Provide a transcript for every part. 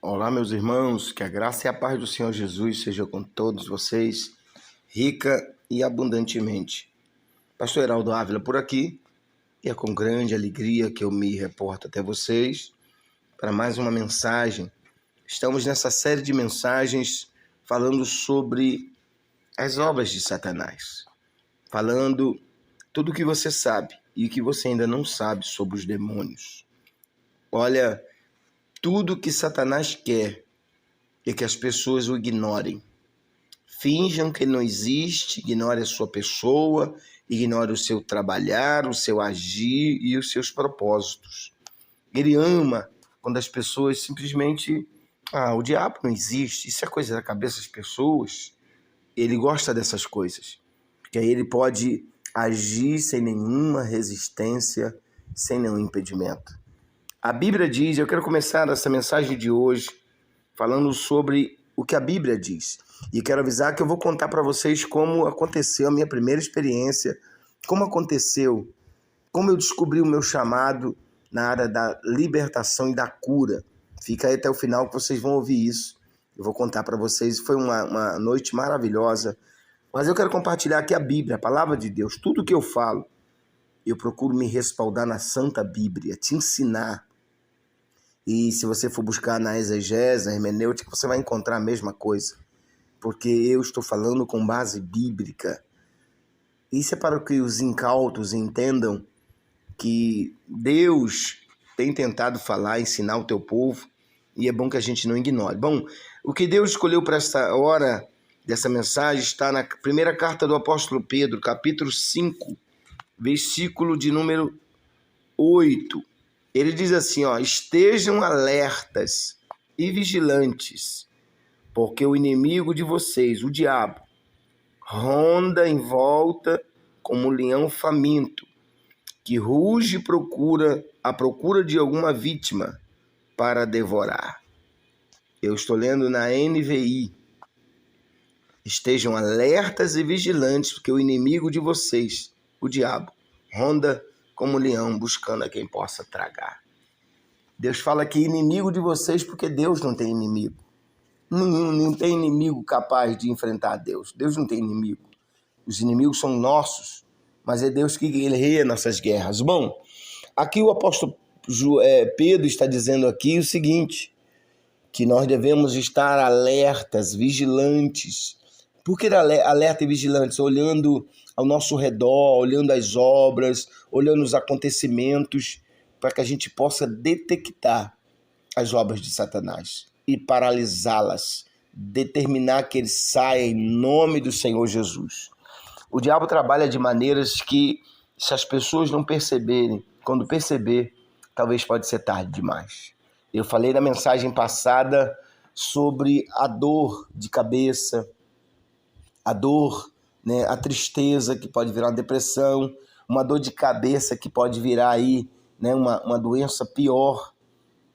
Olá, meus irmãos, que a graça e a paz do Senhor Jesus seja com todos vocês, rica e abundantemente. Pastor Heraldo Ávila por aqui, e é com grande alegria que eu me reporto até vocês para mais uma mensagem. Estamos nessa série de mensagens falando sobre as obras de Satanás, falando tudo o que você sabe e o que você ainda não sabe sobre os demônios. Olha, tudo que Satanás quer é que as pessoas o ignorem. Finjam que ele não existe, ignore a sua pessoa, ignore o seu trabalhar, o seu agir e os seus propósitos. Ele ama quando as pessoas simplesmente... o diabo não existe, isso é coisa da cabeça das pessoas. Ele gosta dessas coisas, porque aí ele pode agir sem nenhuma resistência, sem nenhum impedimento. A Bíblia diz, eu quero começar essa mensagem de hoje falando sobre o que a Bíblia diz. E quero avisar que eu vou contar para vocês como aconteceu a minha primeira experiência, como aconteceu, como eu descobri o meu chamado na área da libertação e da cura. Fica aí até o final que vocês vão ouvir isso. Eu vou contar para vocês, foi uma noite maravilhosa. Mas eu quero compartilhar aqui a Bíblia, a palavra de Deus. Tudo que eu falo, eu procuro me respaldar na Santa Bíblia, te ensinar. E se você for buscar na exegese, na hermenêutica, você vai encontrar a mesma coisa. Porque eu estou falando com base bíblica. Isso é para que os incautos entendam que Deus tem tentado falar, ensinar o teu povo, e é bom que a gente não ignore. Bom, o que Deus escolheu para esta hora dessa mensagem está na primeira carta do apóstolo Pedro, capítulo 5, versículo de número 8. Ele diz assim, estejam alertas e vigilantes, porque o inimigo de vocês, o diabo, ronda em volta como um leão faminto, que ruge à procura de alguma vítima para devorar. Eu estou lendo na NVI. Estejam alertas e vigilantes, porque o inimigo de vocês, o diabo, ronda como um leão buscando a quem possa tragar. Deus fala que inimigo de vocês porque Deus não tem inimigo. Não tem inimigo capaz de enfrentar Deus. Deus não tem inimigo. Os inimigos são nossos, mas é Deus que guerreia nossas guerras. Bom, aqui o apóstolo Pedro está dizendo aqui o seguinte, que nós devemos estar alertas, vigilantes. Por que alerta e vigilantes? Olhando ao nosso redor, olhando as obras, olhando os acontecimentos, para que a gente possa detectar as obras de Satanás e paralisá-las, determinar que ele saia em nome do Senhor Jesus. O diabo trabalha de maneiras que, se as pessoas não perceberem, quando perceber, talvez pode ser tarde demais. Eu falei na mensagem passada sobre a dor de cabeça, a dor, a tristeza que pode virar uma depressão, uma dor de cabeça que pode virar aí, uma doença pior.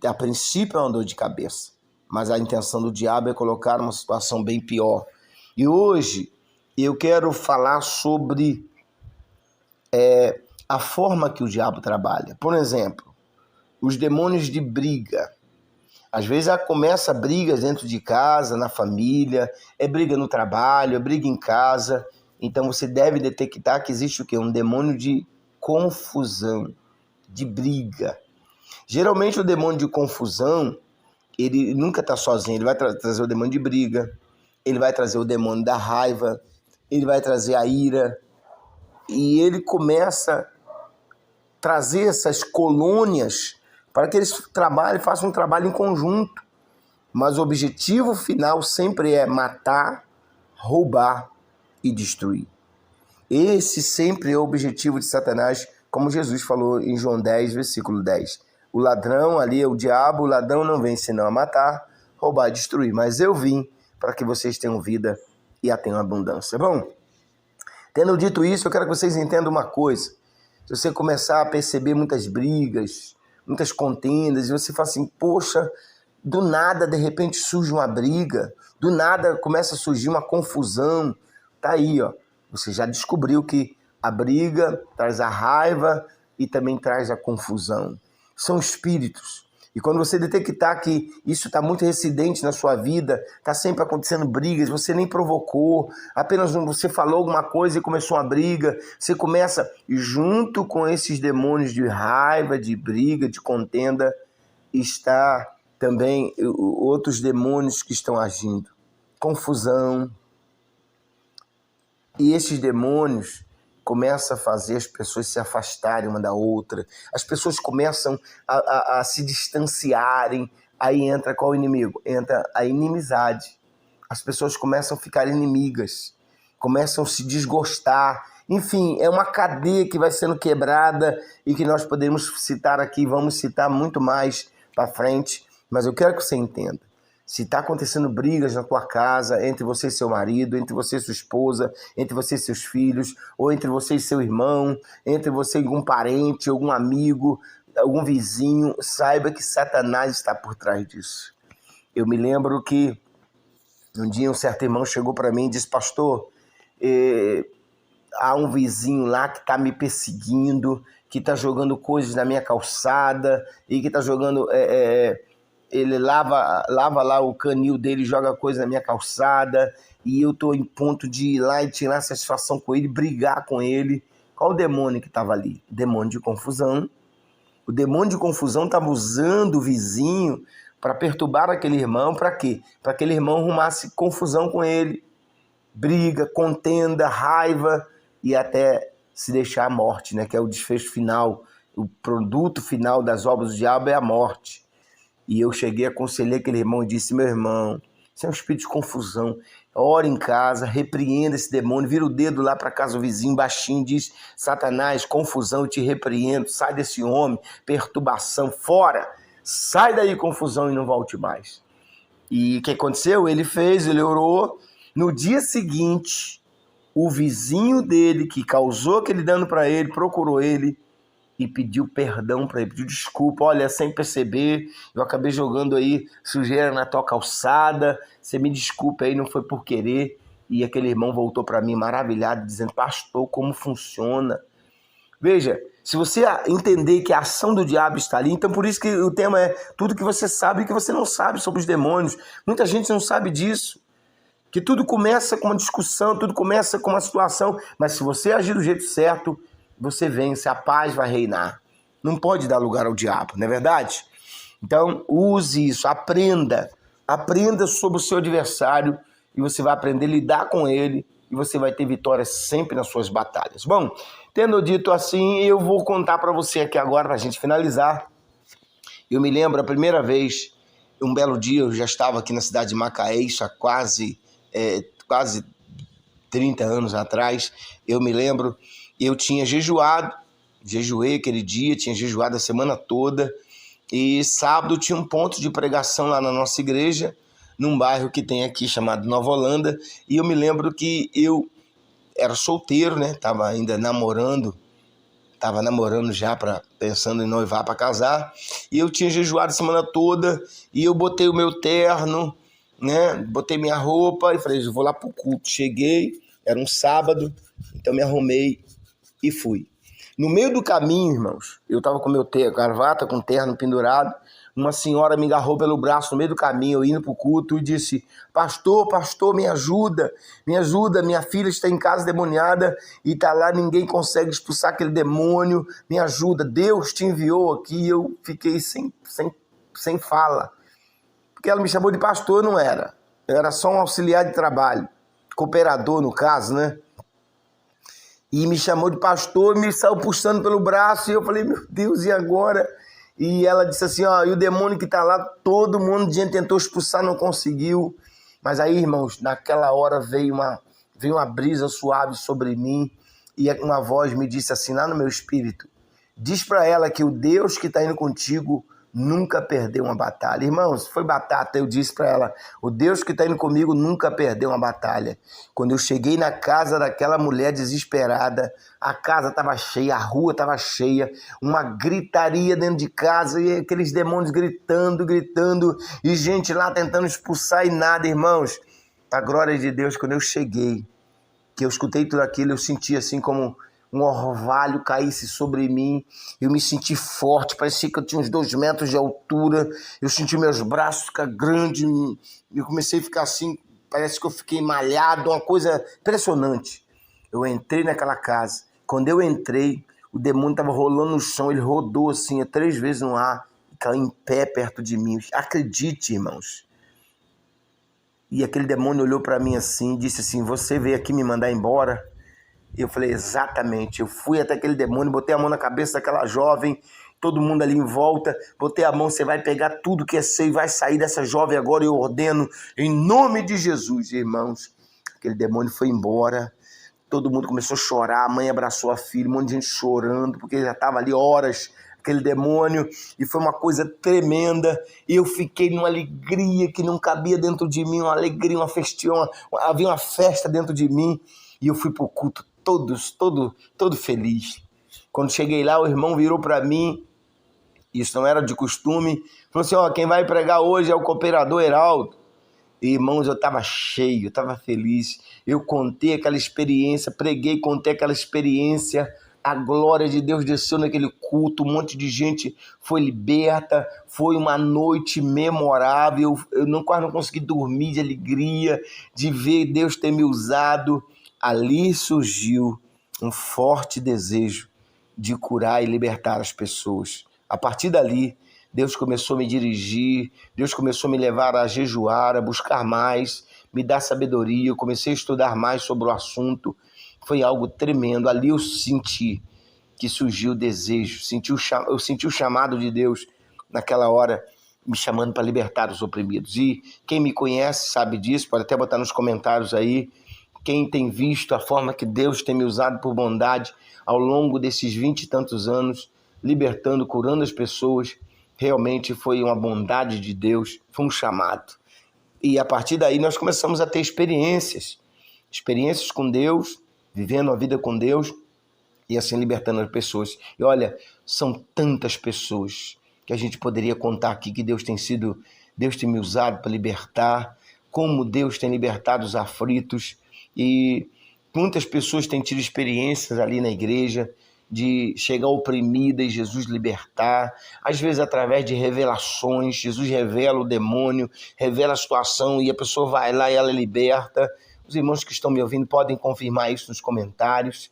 A princípio é uma dor de cabeça, mas a intenção do diabo é colocar uma situação bem pior. E hoje eu quero falar sobre a forma que o diabo trabalha. Por exemplo, os demônios de briga. Às vezes começa brigas dentro de casa, na família, é briga no trabalho, é briga em casa. Então você deve detectar que existe o quê? Um demônio de confusão, de briga. Geralmente o demônio de confusão, ele nunca está sozinho, ele vai trazer o demônio de briga, ele vai trazer o demônio da raiva, ele vai trazer a ira, e ele começa a trazer essas colônias para que eles façam um trabalho em conjunto. Mas o objetivo final sempre é matar, roubar e destruir. Esse sempre é o objetivo de Satanás, como Jesus falou em João 10, versículo 10. O ladrão ali é o diabo, o ladrão não vem senão a matar, roubar e destruir. Mas eu vim para que vocês tenham vida e a tenham abundância. Bom, tendo dito isso, eu quero que vocês entendam uma coisa. Se você começar a perceber muitas brigas, muitas contendas, e você fala assim, poxa, do nada, de repente, surge uma briga, do nada começa a surgir uma confusão. Tá aí, você já descobriu que a briga traz a raiva e também traz a confusão. São espíritos. E quando você detectar que isso está muito residente na sua vida, está sempre acontecendo brigas, você nem provocou, apenas você falou alguma coisa e começou uma briga, você começa, junto com esses demônios de raiva, de briga, de contenda, está também outros demônios que estão agindo. Confusão. E esses demônios começam a fazer as pessoas se afastarem uma da outra. As pessoas começam a se distanciarem. Aí entra qual inimigo? Entra a inimizade. As pessoas começam a ficar inimigas, começam a se desgostar. Enfim, é uma cadeia que vai sendo quebrada e que nós podemos citar aqui, vamos citar muito mais para frente. Mas eu quero que você entenda. Se está acontecendo brigas na tua casa, entre você e seu marido, entre você e sua esposa, entre você e seus filhos, ou entre você e seu irmão, entre você e algum parente, algum amigo, algum vizinho, saiba que Satanás está por trás disso. Eu me lembro que um dia um certo irmão chegou para mim e disse: pastor, há um vizinho lá que está me perseguindo, que está jogando coisas na minha calçada e que está jogando... ele lava lá o canil dele, joga coisa na minha calçada, e eu estou em ponto de ir lá e tirar satisfação com ele, brigar com ele. Qual o demônio que estava ali? Demônio de confusão. O demônio de confusão estava usando o vizinho para perturbar aquele irmão. Para quê? Para que aquele irmão arrumasse confusão com ele. Briga, contenda, raiva e até se deixar a morte, né? Que é o desfecho final. O produto final das obras do diabo é a morte. E eu cheguei a aconselhar aquele irmão e disse: meu irmão, isso é um espírito de confusão. Ora em casa, repreenda esse demônio, vira o dedo lá para casa do vizinho, baixinho, diz: Satanás, confusão, eu te repreendo, sai desse homem, perturbação, fora, sai daí, confusão, e não volte mais. E o que aconteceu? Ele fez, ele orou. No dia seguinte, o vizinho dele, que causou aquele dano para ele, procurou ele e pediu perdão para ele, pediu desculpa. Olha, sem perceber, eu acabei jogando aí sujeira na tua calçada, você me desculpa aí, não foi por querer. E aquele irmão voltou para mim maravilhado, dizendo: pastor, como funciona? Veja, se você entender que a ação do diabo está ali, então por isso que o tema é tudo que você sabe e que você não sabe sobre os demônios. Muita gente não sabe disso, que tudo começa com uma discussão, tudo começa com uma situação, mas se você agir do jeito certo, você vence, a paz vai reinar. Não pode dar lugar ao diabo, não é verdade? Então, use isso, aprenda sobre o seu adversário e você vai aprender a lidar com ele e você vai ter vitória sempre nas suas batalhas. Bom, tendo dito assim, eu vou contar para você aqui agora, para a gente finalizar. Eu me lembro a primeira vez, um belo dia, eu já estava aqui na cidade de Macaé, isso há quase 30 anos atrás. Eu me lembro, eu tinha jejuei aquele dia, tinha jejuado a semana toda, e sábado tinha um ponto de pregação lá na nossa igreja, num bairro que tem aqui chamado Nova Holanda, e eu me lembro que eu era solteiro, né? Estava ainda namorando já, pensando em noivar para casar, e eu tinha jejuado a semana toda, e eu botei o meu terno, né? Botei minha roupa e falei: eu vou lá pro culto. Cheguei, era um sábado, então me arrumei e fui. No meio do caminho, irmãos, eu estava com meu gravata, com terno pendurado, uma senhora me agarrou pelo braço no meio do caminho, eu indo pro culto, e disse: pastor, me ajuda, minha filha está em casa demoniada e tá lá, ninguém consegue expulsar aquele demônio, me ajuda, Deus te enviou aqui. Eu fiquei sem fala, porque ela me chamou de pastor, não era, eu era só um auxiliar de trabalho, cooperador no caso, né? E me chamou de pastor, me saiu puxando pelo braço, e eu falei: meu Deus, e agora? E ela disse assim: ó, e o demônio que tá lá, todo mundo tentou expulsar, não conseguiu. Mas aí, irmãos, naquela hora veio uma brisa suave sobre mim, e uma voz me disse assim, lá no meu espírito: diz para ela que o Deus que está indo contigo nunca perdeu uma batalha. Irmãos, foi batata. Eu disse para ela: o Deus que está indo comigo nunca perdeu uma batalha. Quando eu cheguei na casa daquela mulher desesperada, a casa estava cheia, a rua estava cheia, uma gritaria dentro de casa, e aqueles demônios gritando, e gente lá tentando expulsar e nada, irmãos. A glória de Deus, quando eu cheguei, que eu escutei tudo aquilo, eu senti assim como um orvalho caísse sobre mim. Eu me senti forte, parecia que eu tinha uns 2 metros de altura. Eu senti meus braços ficar grandes. Eu comecei a ficar assim, parece que eu fiquei malhado, uma coisa impressionante. Eu entrei naquela casa. Quando eu entrei, o demônio estava rolando no chão. Ele rodou assim, 3 vezes no ar e caiu em pé perto de mim. Acredite, irmãos. E aquele demônio olhou para mim assim e disse assim: você veio aqui me mandar embora? Eu falei: exatamente. Eu fui até aquele demônio, botei a mão na cabeça daquela jovem, todo mundo ali em volta, botei a mão: você vai pegar tudo que é seu e vai sair dessa jovem agora, eu ordeno, em nome de Jesus. Irmãos, aquele demônio foi embora, todo mundo começou a chorar, a mãe abraçou a filha, um monte de gente chorando, porque já estava ali horas, aquele demônio, e foi uma coisa tremenda. Eu fiquei numa alegria que não cabia dentro de mim, uma alegria, uma festião, havia uma festa dentro de mim, e eu fui para o culto todo feliz. Quando cheguei lá, o irmão virou para mim, isso não era de costume, falou assim: quem vai pregar hoje é o cooperador Heraldo. E, irmãos, eu estava cheio, eu estava feliz, eu contei aquela experiência, preguei, contei aquela experiência, a glória de Deus desceu naquele culto, um monte de gente foi liberta, foi uma noite memorável, eu quase não consegui dormir de alegria, de ver Deus ter me usado. Ali surgiu um forte desejo de curar e libertar as pessoas. A partir dali, Deus começou a me dirigir, Deus começou a me levar a jejuar, a buscar mais, me dar sabedoria. Eu comecei a estudar mais sobre o assunto. Foi algo tremendo. Ali eu senti que surgiu o desejo, eu senti o chamado de Deus naquela hora, me chamando para libertar os oprimidos. E quem me conhece sabe disso, pode até botar nos comentários aí. Quem tem visto a forma que Deus tem me usado por bondade ao longo desses 20 e tantos anos, libertando, curando as pessoas, realmente foi uma bondade de Deus, foi um chamado. E a partir daí nós começamos a ter experiências com Deus, vivendo a vida com Deus e assim libertando as pessoas. E olha, são tantas pessoas que a gente poderia contar aqui que Deus tem me usado para libertar, como Deus tem libertado os aflitos. E muitas pessoas têm tido experiências ali na igreja de chegar oprimida e Jesus libertar, às vezes através de revelações. Jesus revela o demônio, revela a situação e a pessoa vai lá e ela é liberta. Os irmãos que estão me ouvindo podem confirmar isso nos comentários.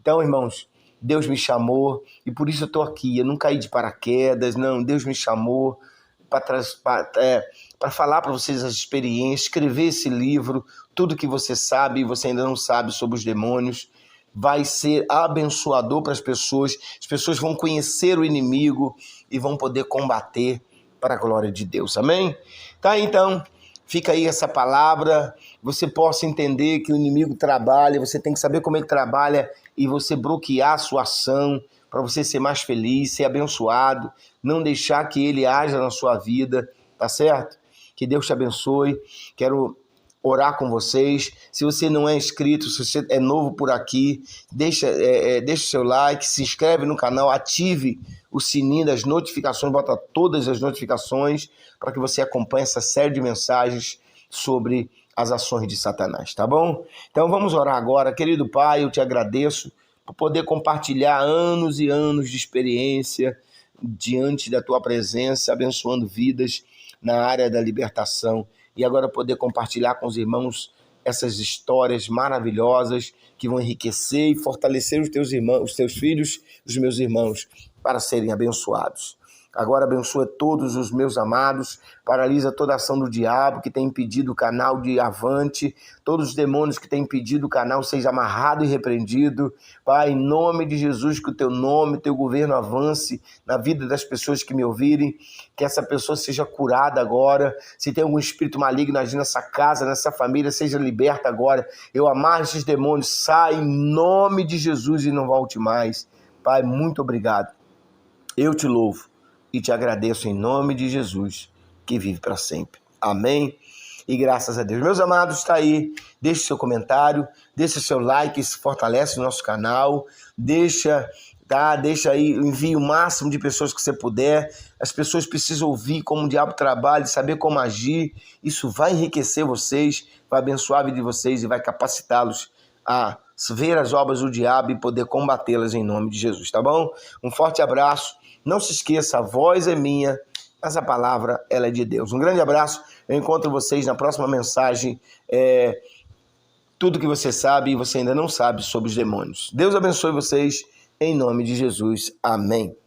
Então, irmãos, Deus me chamou e por isso eu estou aqui. Eu não caí de paraquedas, não. Deus me chamou para falar para vocês as experiências, escrever esse livro, tudo que você sabe e você ainda não sabe sobre os demônios. Vai ser abençoador para as pessoas vão conhecer o inimigo e vão poder combater para a glória de Deus, amém? Tá, então, fica aí essa palavra, você possa entender que o inimigo trabalha, você tem que saber como ele trabalha e você bloquear a sua ação para você ser mais feliz, ser abençoado, não deixar que ele haja na sua vida, tá certo? Que Deus te abençoe, quero orar com vocês. Se você não é inscrito, se você é novo por aqui, deixa o seu like, se inscreve no canal, ative o sininho das notificações, bota todas as notificações para que você acompanhe essa série de mensagens sobre as ações de Satanás, tá bom? Então vamos orar agora. Querido Pai, eu te agradeço por poder compartilhar anos e anos de experiência diante da tua presença, abençoando vidas na área da libertação. E agora poder compartilhar com os irmãos essas histórias maravilhosas que vão enriquecer e fortalecer os teus irmãos, os teus filhos, os meus irmãos, para serem abençoados. Agora abençoa todos os meus amados, paralisa toda a ação do diabo que tem impedido o canal de avante, todos os demônios que têm impedido o canal seja amarrado e repreendido. Pai, em nome de Jesus, que o teu nome, teu governo avance na vida das pessoas que me ouvirem, que essa pessoa seja curada agora. Se tem algum espírito maligno agindo nessa casa, nessa família, seja liberta agora. Eu amarro esses demônios, sai em nome de Jesus e não volte mais. Pai, muito obrigado. Eu te louvo e te agradeço em nome de Jesus, que vive para sempre. Amém? E graças a Deus. Meus amados, está aí. Deixe seu comentário, deixe seu like, isso fortalece o nosso canal. Deixa aí, envie o máximo de pessoas que você puder. As pessoas precisam ouvir como o diabo trabalha, saber como agir. Isso vai enriquecer vocês, vai abençoar a vida de vocês e vai capacitá-los a ver as obras do diabo e poder combatê-las em nome de Jesus, tá bom? Um forte abraço. Não se esqueça, a voz é minha, mas a palavra ela é de Deus. Um grande abraço. Eu encontro vocês na próxima mensagem. Tudo que você sabe e você ainda não sabe sobre os demônios. Deus abençoe vocês em nome de Jesus. Amém.